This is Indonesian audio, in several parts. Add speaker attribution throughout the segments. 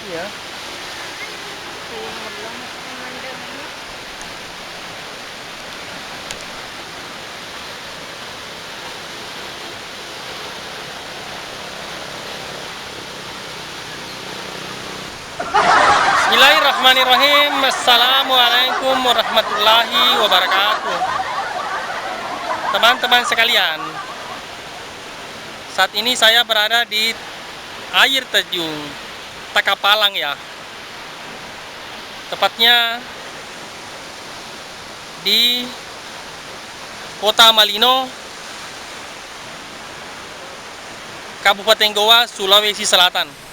Speaker 1: Iya.
Speaker 2: Sayang banget pemandangannya.
Speaker 1: Bismillahirrahmanirrahim. Assalamualaikum warahmatullahi wabarakatuh. Teman-teman sekalian, saat ini saya berada di air terjun Takapalang ya. Tepatnya di Kota Malino, Kabupaten Goa, Sulawesi Selatan.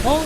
Speaker 1: Oh,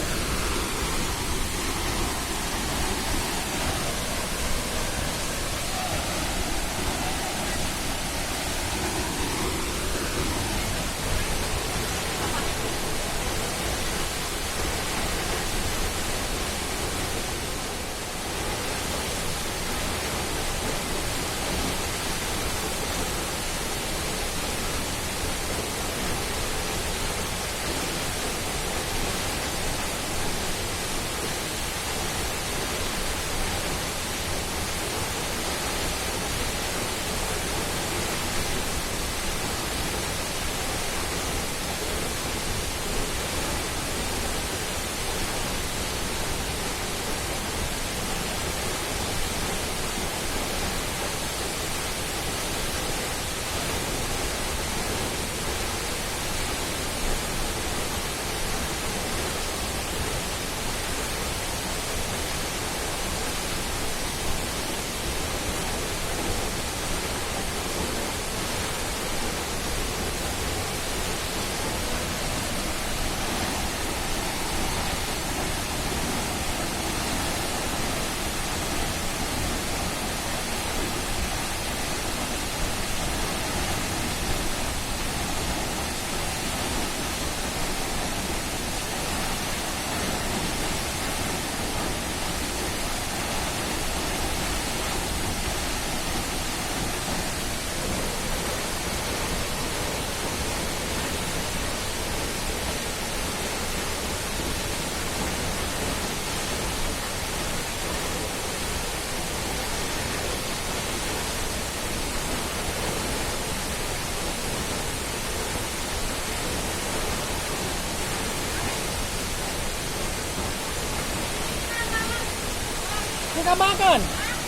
Speaker 1: sudah makan.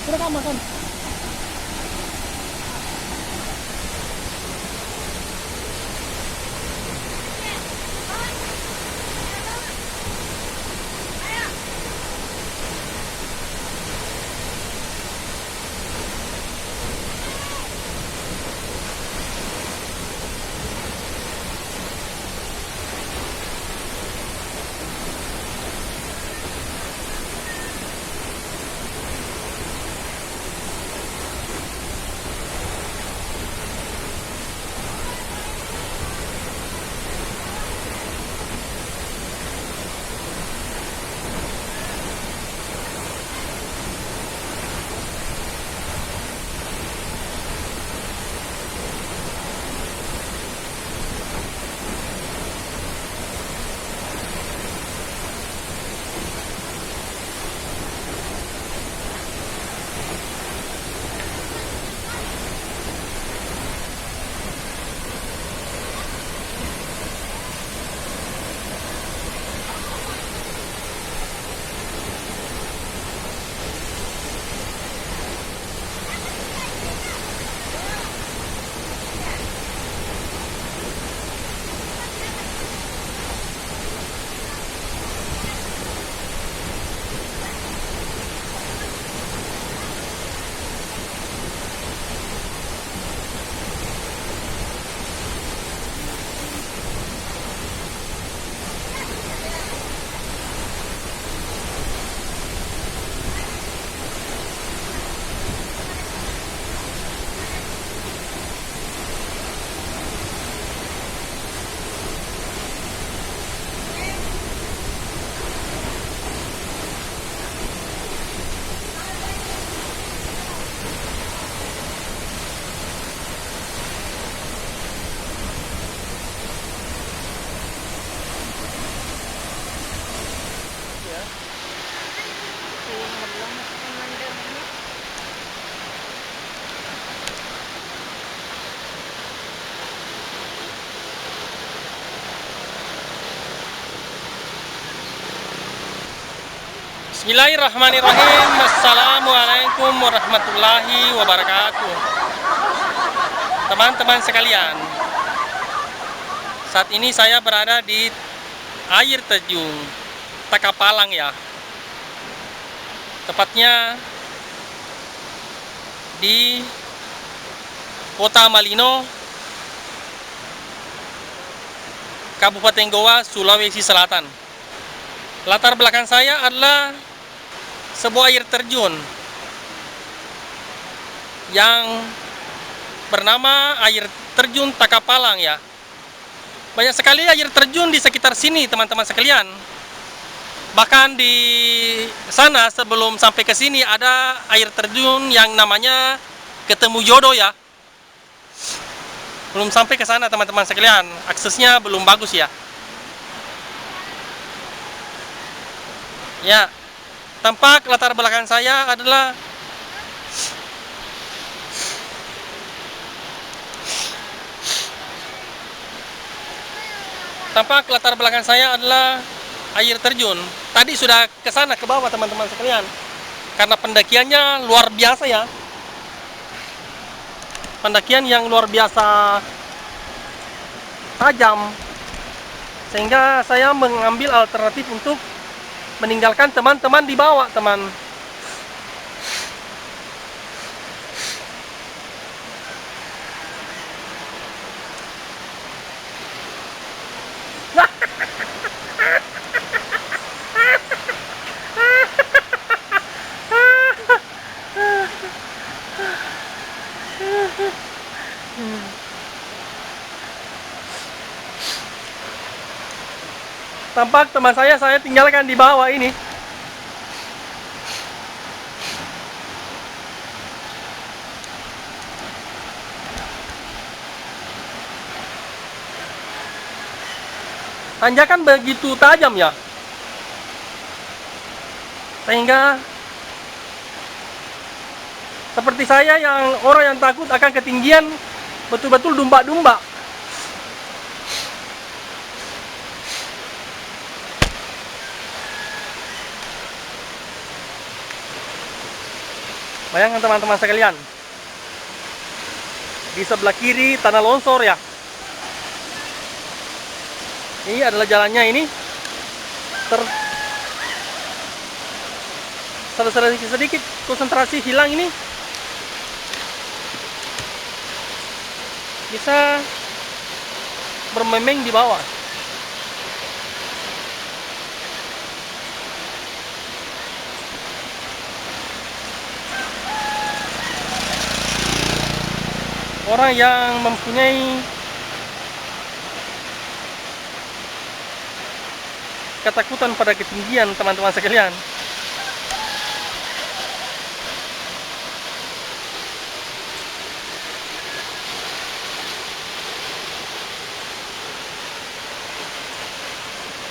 Speaker 1: Sudah kamu makan.
Speaker 2: Kayong maglamas pemandangannya.
Speaker 1: Bismillahirrahmanirrahim. Assalamualaikum warahmatullahi wabarakatuh. Teman-teman sekalian, saat ini saya berada di air terjun Takapalang ya. Tepatnya di Kota Malino, Kabupaten Goa, Sulawesi Selatan. Latar belakang saya adalah sebuah air terjun yang bernama air terjun Takapalang ya. Banyak sekali air terjun di sekitar sini teman-teman sekalian. Bahkan di sana sebelum sampai ke sini ada air terjun yang namanya Ketemu Jodoh ya. Belum sampai ke sana teman-teman sekalian. Aksesnya belum bagus ya. Ya, tampak latar belakang saya adalah air terjun. Tadi sudah ke sana ke bawah teman-teman sekalian. Karena pendakiannya luar biasa ya. Pendakian yang luar biasa tajam. Sehingga saya mengambil alternatif untuk meninggalkan teman-teman di bawah, teman. Tampak teman saya tinggalkan di bawah ini. Tanjakan begitu tajam ya. Sehingga seperti saya yang orang yang takut akan ketinggian, betul-betul dumba-dumba. Bayangkan teman-teman sekalian, di sebelah kiri tanah longsor ya. Ini adalah jalannya ini. Sedikit konsentrasi hilang ini, bisa bermemeng di bawah. Orang yang mempunyai ketakutan pada ketinggian teman-teman sekalian,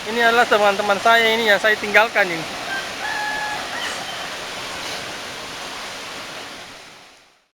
Speaker 1: ini adalah teman-teman saya ini yang saya tinggalkan ini.